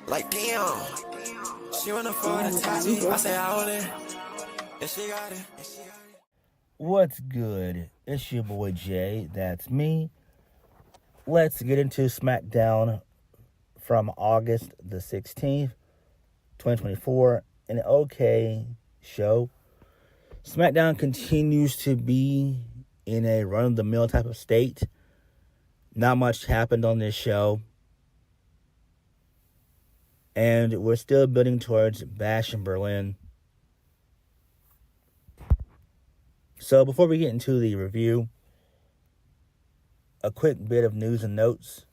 Like damn, she wanna afford a taxi. I say I own it, and she got it. What's good? It's your boy Jay. That's me. Let's get into Smackdown from August the 16th, 2024. An okay show. Smackdown continues to be in a run-of-the-mill type of state. Not much happened on this show. And we're still building towards Bash in Berlin. So before we get into the review, a quick bit of news and notes.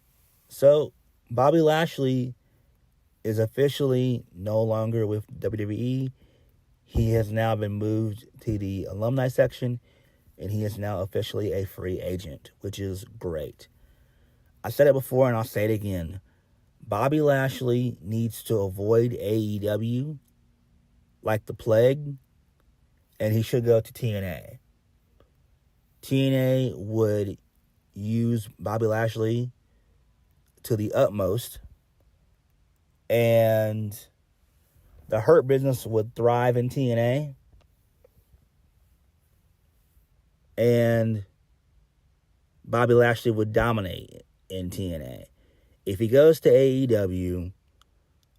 So Bobby Lashley is officially no longer with WWE. He has now been moved to the alumni section, and he is now officially a free agent, which is great. I said it before, and I'll say it again. Bobby Lashley needs to avoid AEW like the plague, and he should go to TNA. TNA would use Bobby Lashley to the utmost, and the Hurt Business would thrive in TNA, and Bobby Lashley would dominate in TNA. If he goes to AEW,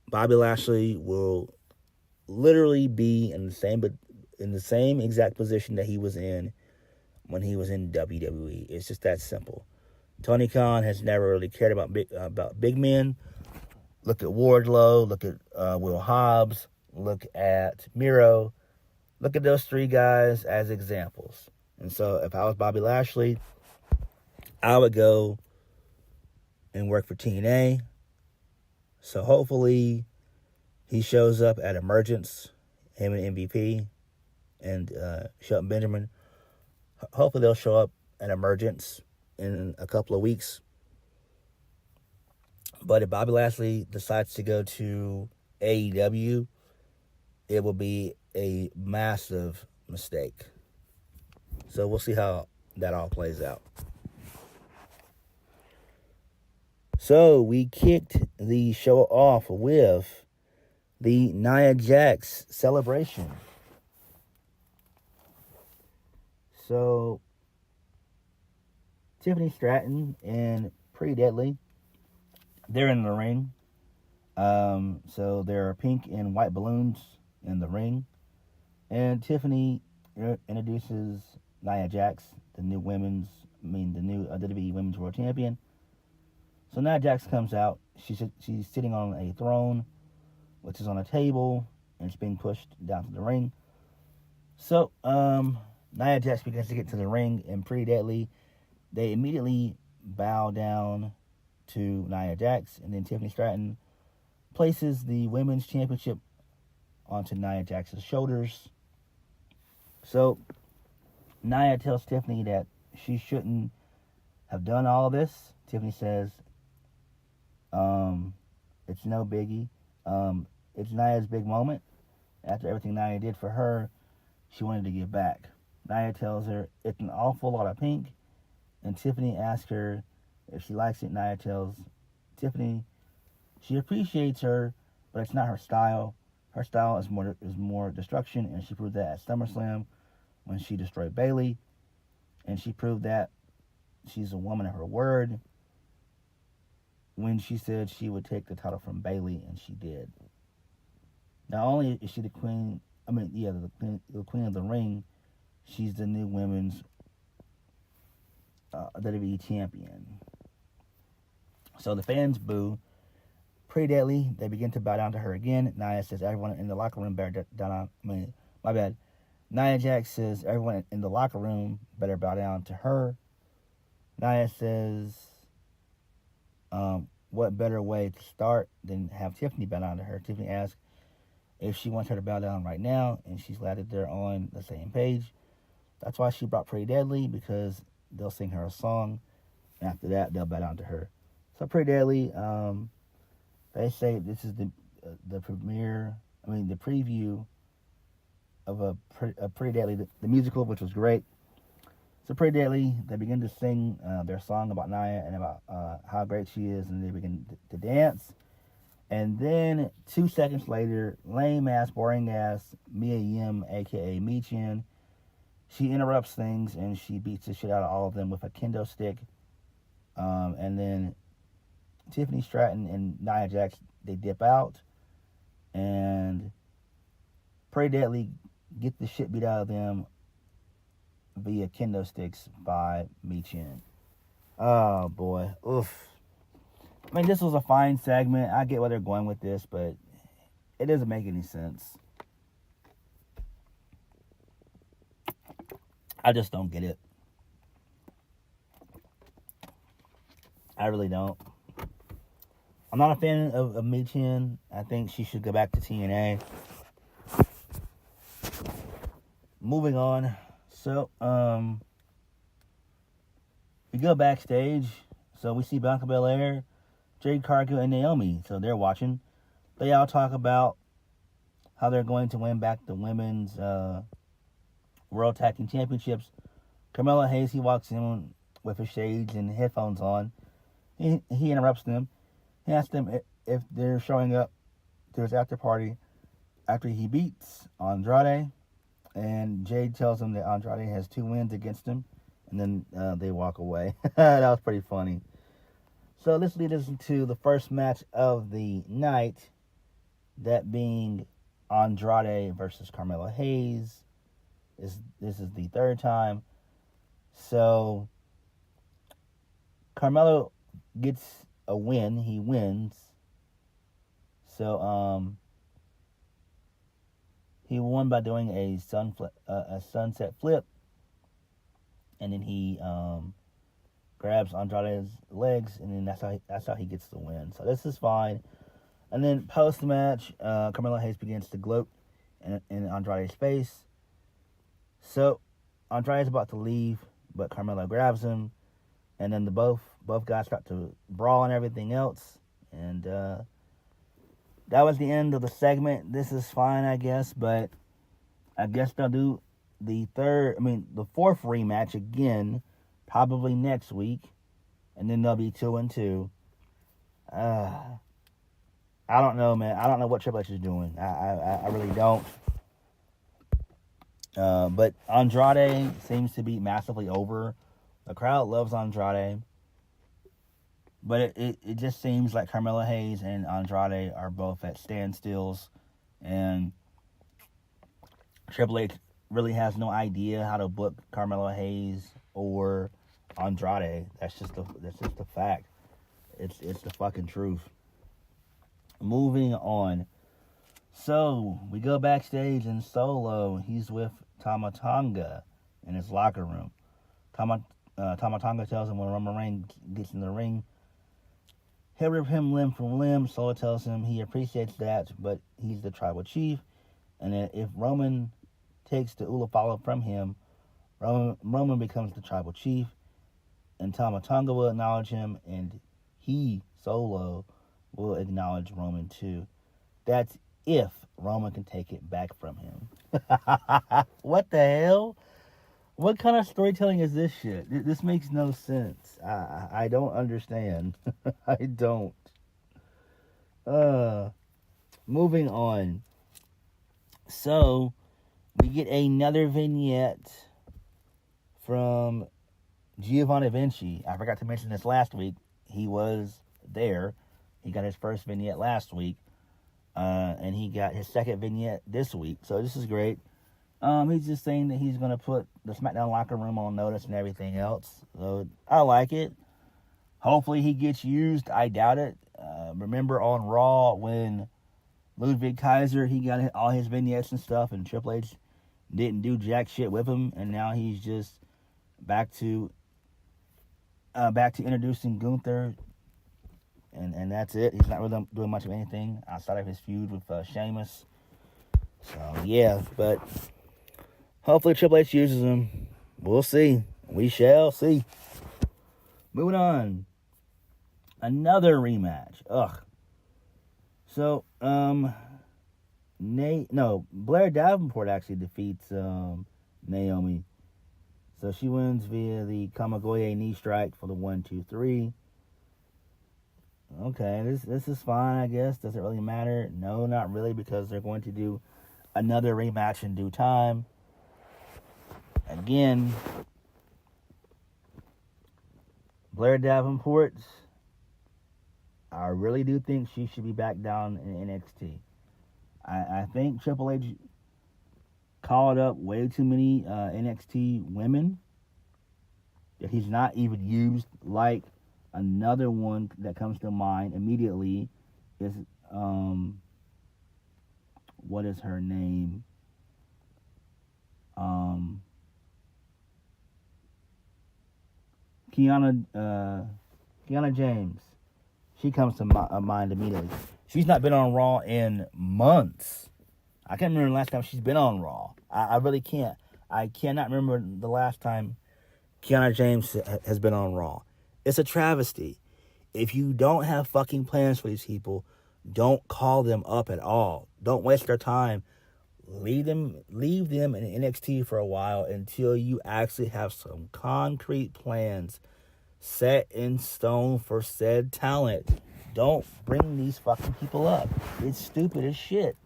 Bobby Lashley will literally be in the same exact position that he was in when he was in WWE. It's just that simple. Tony Khan has never really cared about big men. Look at Wardlow. Look at Will Hobbs. Look at Miro. Look at those three guys as examples. And so if I was Bobby Lashley, I would go and work for TNA. So hopefully he shows up at Emergence, him and MVP and Shelton Benjamin. Hopefully they'll show up at Emergence in a couple of weeks. But if Bobby Lashley decides to go to AEW, it will be a massive mistake. So we'll see how that all plays out. So we kicked the show off with the Nia Jax celebration. So Tiffany, Stratton, and Pretty Deadly, they're in the ring. So there are pink and white balloons in the ring. And Tiffany introduces Nia Jax, the new WWE Women's World Champion. So Nia Jax comes out. She's sitting on a throne, which is on a table, and it's being pushed down to the ring. So Nia Jax begins to get to the ring, and Pretty Deadly, they immediately bow down to Nia Jax, and then Tiffany Stratton places the Women's Championship onto Nia Jax's shoulders. So Nia tells Tiffany that she shouldn't have done all this. Tiffany says, it's no biggie. It's Nia's big moment. After everything Nia did for her, she wanted to give back. Nia tells her it's an awful lot of pink, and Tiffany asks her if she likes it. Nia tells Tiffany she appreciates her, but it's not her style. Her style is more destruction, and she proved that at SummerSlam when she destroyed Bayley, and she proved that she's a woman of her word when she said she would take the title from Bayley, and she did. Not only is she the queen, the queen of the ring, she's the new women's WWE champion. So the fans boo. Pretty Deadly, they begin to bow down to her again. Nia says everyone in the locker room better Nia Jax says everyone in the locker room better bow down to her. Nia says, what better way to start than have Tiffany bow down to her? Tiffany asks if she wants her to bow down right now, and she's glad that they're on the same page. That's why she brought Pretty Deadly, because they'll sing her a song, and after that, they'll bow down to her. So Pretty Deadly, they say this is the preview of a Pretty Deadly, the musical, which was great. So Pretty Deadly, they begin to sing their song about Nia and about how great she is, and they begin to dance. And then 2 seconds later, lame-ass, boring-ass Mia Yim, a.k.a. Michin, she interrupts things, and she beats the shit out of all of them with a kendo stick. And then Tiffany, Stratton, and Nia Jax, they dip out. And Pretty Deadly get the shit beat out of them via kendo sticks by Michin. Oh, boy. Oof. I mean, this was a fine segment. I get where they're going with this, but it doesn't make any sense. I just don't get it. I really don't. I'm not a fan of Michin. I think she should go back to TNA. Moving on. So, we go backstage. So we see Bianca Belair, Jade Cargill, and Naomi. So they're watching. They all talk about how they're going to win back the women's World Tag Team Championships. Carmelo Hayes, he walks in with his shades and headphones on. He interrupts them. He asks them if they're showing up to his after party after he beats Andrade. And Jade tells him that Andrade has 2 wins against him. And then they walk away. That was pretty funny. So this leads us to the first match of the night. That being Andrade versus Carmelo Hayes. This is the 3rd time. So Carmelo gets a win. He wins. So he won by doing a sunset flip, and then he grabs Andrade's legs, and then that's how he gets the win. So this is fine. And then post match, Carmelo Hayes begins to gloat in Andrade's face. So Andrade's about to leave, but Carmelo grabs him, and then both guys start to brawl and everything else. And that was the end of the segment. This is fine, I guess, but I guess they'll do the 4th rematch again, probably next week, and then they'll be 2-2. I don't know, man. I don't know what Triple H is doing. I really don't. But Andrade seems to be massively over. The crowd loves Andrade. But it just seems like Carmelo Hayes and Andrade are both at standstills. And Triple H really has no idea how to book Carmelo Hayes or Andrade. That's just the fact. It's the fucking truth. Moving on. So, we go backstage and Solo, he's with Tama Tonga in his locker room. Tama Tonga tells him when Roman Reigns gets in the ring, he'll rip him limb from limb. Solo tells him he appreciates that, but he's the tribal chief, and that if Roman takes the Ulafala from him, Roman becomes the tribal chief, and Tama Tonga will acknowledge him, and he, Solo, will acknowledge Roman too. That's if Roman can take it back from him. What the hell? What kind of storytelling is this shit? This makes no sense. I don't understand. I don't. Moving on. So, we get another vignette from Giovanni Vinci. I forgot to mention this last week. He was there. He got his first vignette last week. And he got his second vignette this week. So this is great. He's just saying that he's going to put the Smackdown locker room on notice and everything else. So I like it. Hopefully he gets used. I doubt it. Remember on Raw when Ludwig Kaiser, he got all his vignettes and stuff, and Triple H didn't do jack shit with him, and now he's just back to introducing Gunther. And that's it. He's not really doing much of anything outside of his feud with Sheamus. So, yeah. But hopefully Triple H uses him. We'll see. We shall see. Moving on. Another rematch. Ugh. So, Blair Davenport actually defeats Naomi. So she wins via the Kamigoye knee strike for the 1, 2, 3. okay, this is fine, I guess. Does it really matter? No, not really, because they're going to do another rematch in due time. Again, Blair Davenport, I really do think she should be back down in NXT. I think Triple H called up way too many NXT women that he's not even used. Like, another one that comes to mind immediately is, what is her name? Kiana James. She comes to mind immediately. She's not been on Raw in months. I can't remember the last time she's been on Raw. I really can't. I cannot remember the last time Kiana James has been on Raw. It's a travesty. If you don't have fucking plans for these people, don't call them up at all. Don't waste their time. Leave them in NXT for a while until you actually have some concrete plans set in stone for said talent. Don't bring these fucking people up. It's stupid as shit.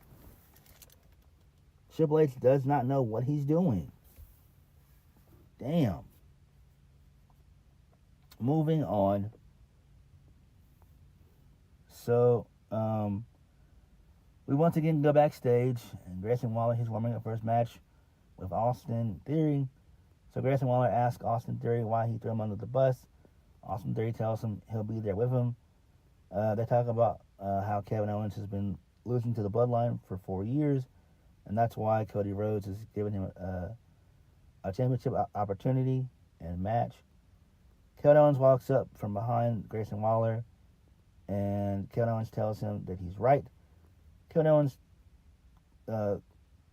Triple H does not know what he's doing. Damn. Moving on. So, we once again go backstage, and Grayson Waller, he's warming up for his match with Austin Theory. So Grayson Waller asks Austin Theory why he threw him under the bus. Austin Theory tells him he'll be there with him. They talk about how Kevin Owens has been losing to the Bloodline for 4 years, and that's why Cody Rhodes is giving him a championship opportunity and match. Kevin Owens walks up from behind Grayson Waller, and Kevin Owens tells him that he's right. Kevin Owens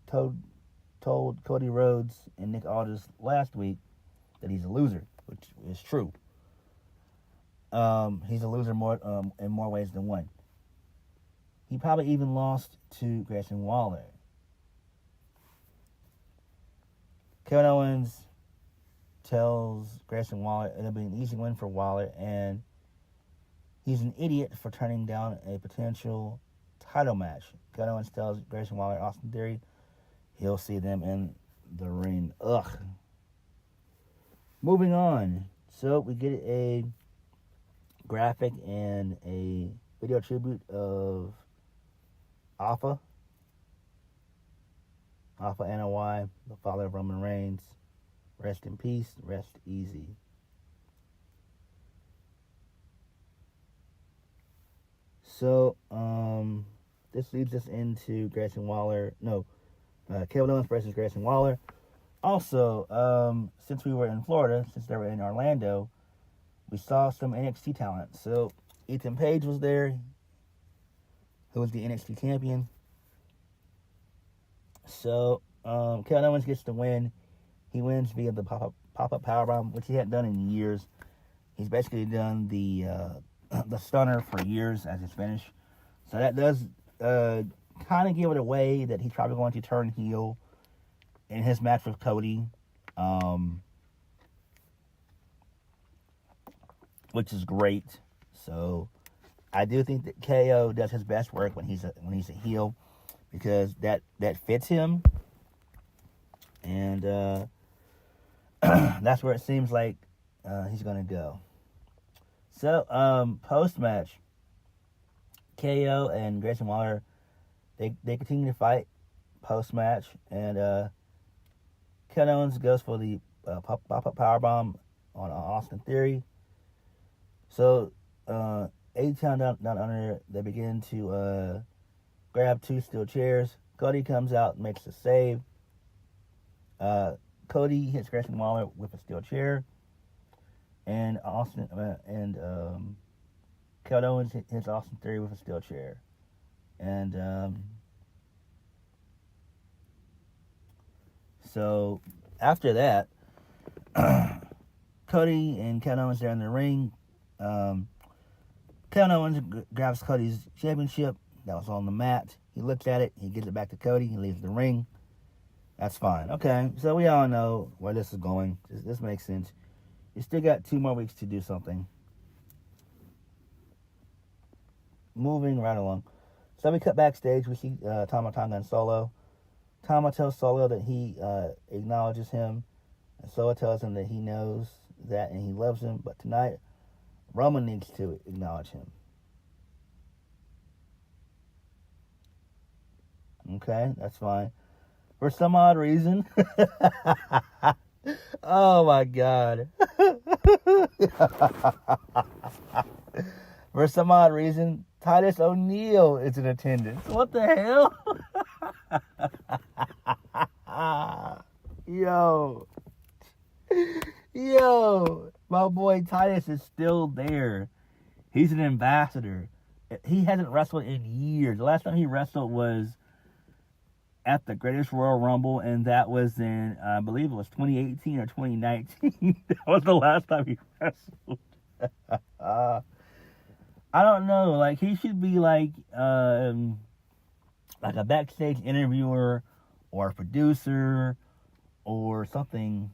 told Cody Rhodes and Nick Aldis last week that he's a loser, which is true. He's a loser in more ways than one. He probably even lost to Grayson Waller. Kevin Owens tells Grayson Waller it'll be an easy win for Waller, and he's an idiot for turning down a potential title match. Kevin Owens tells Grayson Waller, Austin Theory, he'll see them in the ring. Ugh. Moving on. So we get a graphic and a video tribute of Alpha NOI, the father of Roman Reigns. Rest in peace, rest easy. So, this leads us into Kevin Owens versus Grayson Waller. Also, since we were in Florida, since they were in Orlando, we saw some NXT talent. So, Ethan Page was there, who was the NXT champion. So, Kevin Owens gets the win. He wins via the pop-up powerbomb, which he hadn't done in years. He's basically done the stunner for years as his finish. So that does kind of give it away that he's probably going to turn heel in his match with Cody, which is great. So I do think that KO does his best work when he's a heel, because that fits him, and that's where it seems like he's going to go. So, post-match, KO and Grayson Waller, they continue to fight post-match, and Kevin Owens goes for the pop-up powerbomb on Austin Theory. So, A-Town down under, they begin to grab two steel chairs. Cody comes out and makes the save. Cody hits Grayson Waller with a steel chair, and Kevin Owens hits Austin Theory with a steel chair, and so after that, Cody and Kevin Owens are in the ring. Kevin Owens grabs Cody's championship that was on the mat. He looks at it. He gives it back to Cody. He leaves the ring. That's fine. Okay, so we all know where this is going. This makes sense. You still got 2 more weeks to do something. moving right along. So we cut backstage. We see Tama Tonga and Solo. Tama tells Solo that he acknowledges him, and Solo tells him that he knows that and he loves him. But tonight, Roman needs to acknowledge him. Okay, that's fine. For some odd reason. Oh my God. For some odd reason, Titus O'Neil is in attendance. What the hell? Yo, my boy Titus is still there. He's an ambassador. He hasn't wrestled in years. The last time he wrestled was at the Greatest Royal Rumble, and that was in, I believe it was 2018 or 2019. That was the last time he wrestled. I don't know. Like, he should be like a backstage interviewer or a producer or something,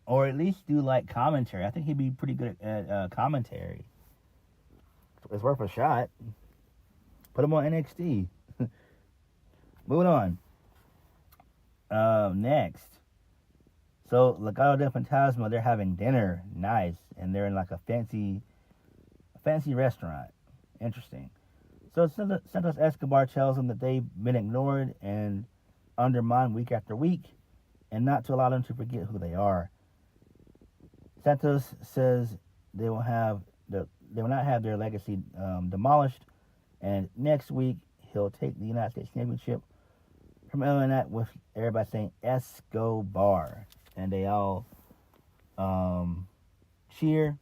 or at least do like commentary. I think he'd be pretty good at commentary. It's worth a shot. Put him on NXT. Moving on. Next. So, Legado del Fantasma, they're having dinner. Nice. And they're in like a fancy restaurant. Interesting. So, Santos Escobar tells them that they've been ignored and undermined week after week, and not to allow them to forget who they are. Santos says they will not have their legacy demolished, and next week he'll take the United States Championship from LA Knight with everybody saying Escobar, and they all cheer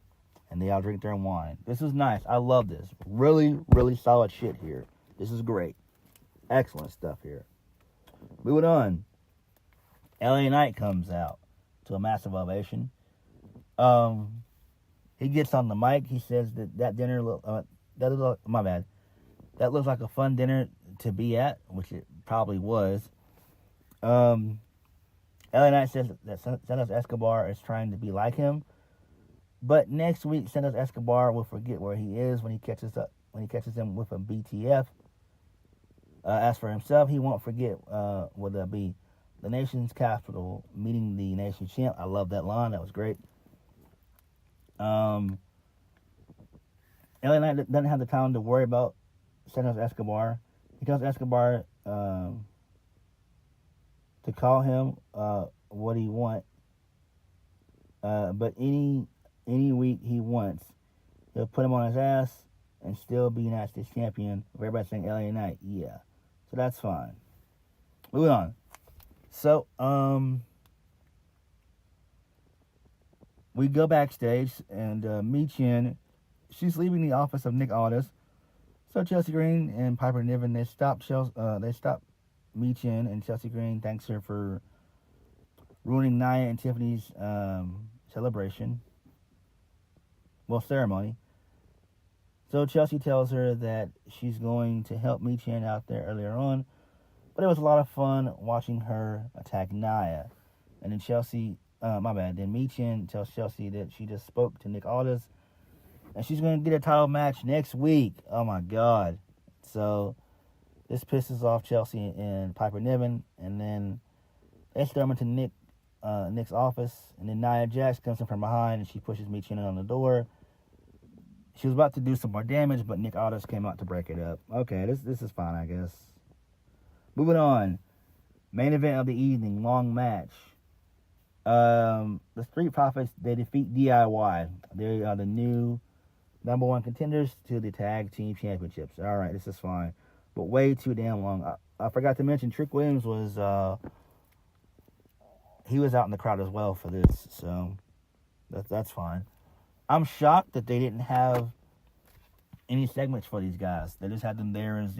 and they all drink their wine. This is nice. I love this. Really, really solid shit here. This is great. Excellent stuff here. Moving on. LA Knight comes out to a massive ovation. He gets on the mic. He says that dinner that looks like a fun dinner to be at, which it probably was. LA Knight says that Santos Escobar is trying to be like him, but next week Santos Escobar will forget where he is when he catches him with a BTF. As for himself, he won't forget where they'll be. The nation's capital, meeting the nation champ. I love that line. That was great. LA Knight doesn't have the time to worry about Santos Escobar. He tells Escobar to call him what he wants, but any week he wants, he'll put him on his ass and still be United States champion. Everybody saying LA Knight, yeah. So that's fine. Moving on. So, we go backstage, and Michin, she's leaving the office of Nick Aldis. So Chelsea Green and Piper Niven, they stop Michin, and Chelsea Green thanks her for ruining Nia and Tiffany's ceremony. So Chelsea tells her that she's going to help Michin out there earlier on, but it was a lot of fun watching her attack Nia. And then then Michin tells Chelsea that she just spoke to Nick Aldis, and she's going to get a title match next week. Oh my God. So this pisses off Chelsea and Piper Niven, and then they storm into Nick's office, and then Nia Jax comes in from behind, and she pushes Michin on the door. She was about to do some more damage, but Nick Aldis came out to break it up. Okay, this is fine, I guess. Moving on. Main event of the evening, long match. The Street Profits, they defeat DIY. They are the new number one contenders to the tag team championships. All right, this is fine, but way too damn long. I forgot to mention Trick Williams was he was out in the crowd as well for this, so that's fine. I'm shocked that they didn't have any segments for these guys. They just had them there as,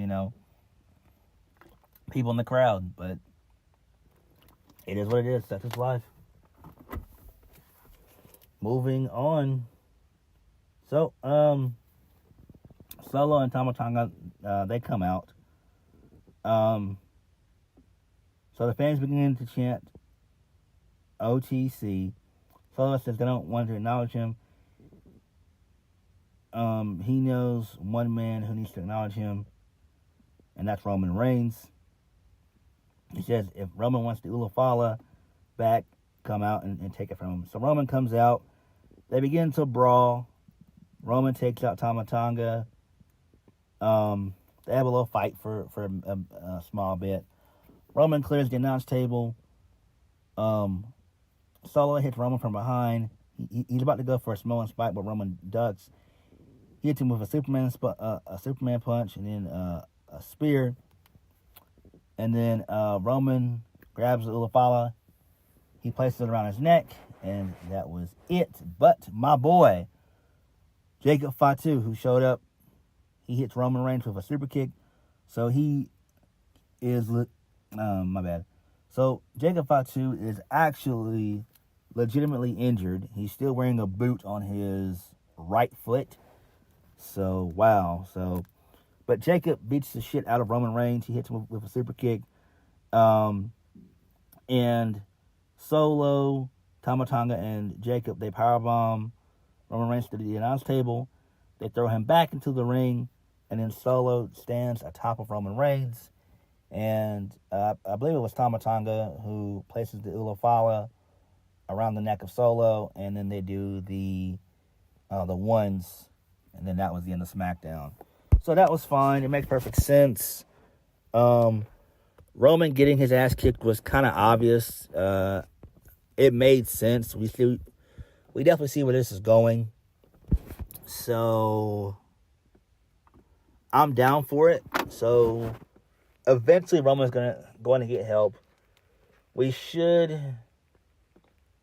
people in the crowd, but it is what it is. That's just life. Moving on. So, Solo and Tama Tonga, they come out. So the fans begin to chant OTC. Solo says they don't want to acknowledge him. he knows one man who needs to acknowledge him, and that's Roman Reigns. He says if Roman wants the Ulafala back, come out and take it from him. So Roman comes out. They begin to brawl. Roman takes out Tama Tonga. They have a little fight for a small bit. Roman clears the announce table. Solo hits Roman from behind. He's about to go for a Samoan spike, but Roman ducks. He hits him with a Superman punch, and then a spear. And then Roman grabs the Ulafala. He places it around his neck, and that was it. But my boy, Jacob Fatu, who showed up, he hits Roman Reigns with a super kick. So he is, my bad. So Jacob Fatu is actually legitimately injured. He's still wearing a boot on his right foot. So, wow. But Jacob beats the shit out of Roman Reigns. He hits him with a super kick. And Solo, Tama Tonga, and Jacob, they powerbomb Roman Reigns to the announce table. They throw him back into the ring. And then Solo stands atop of Roman Reigns. And I believe it was Tama Tonga who places the Ulafala around the neck of Solo. And then they do the ones. And then that was the end of Smackdown. So that was fine. It makes perfect sense. Roman getting his ass kicked was kind of obvious. It made sense. We definitely see where this is going. So I'm down for it. So eventually Roman's going to get help. We should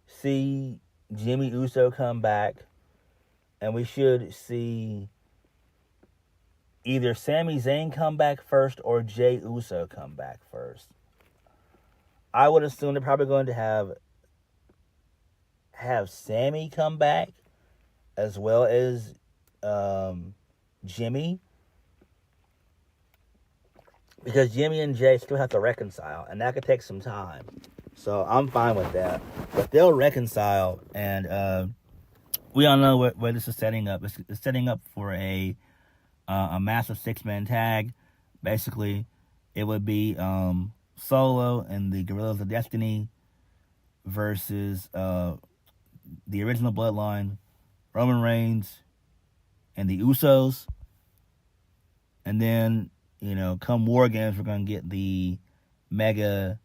see Jimmy Uso come back. And we should see either Sami Zayn come back first or Jey Uso come back first. I would assume they're probably going to have Sami come back as well as Jimmy. Because Jimmy and Jay still have to reconcile, and that could take some time. So I'm fine with that. But they'll reconcile, and we all know where this is setting up. It's setting up for a massive 6-man tag. Basically, it would be Solo and the Guerrillas of Destiny versus the original Bloodline, Roman Reigns, and the Usos. And then, come War Games, we're going to get the mega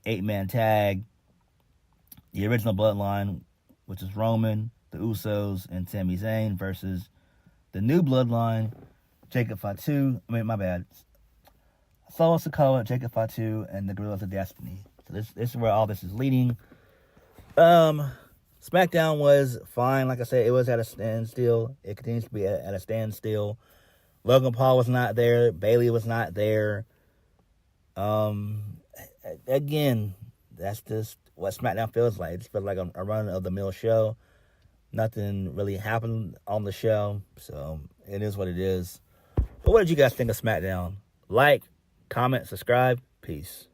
8-man tag, the original Bloodline, which is Roman, the Usos, and Sami Zayn versus the new Bloodline, Jacob Fatu. Solo Sikoa, Jacob Fatu, and the Guerrillas of Destiny. So this is where all this is leading. SmackDown was fine. Like I said, it was at a standstill. It continues to be at a standstill. Logan Paul was not there. Bayley was not there. Again, that's just what SmackDown feels like. It just feels like a run-of-the-mill show. Nothing really happened on the show, so it is what it is. But what did you guys think of SmackDown? Like, comment, subscribe. Peace.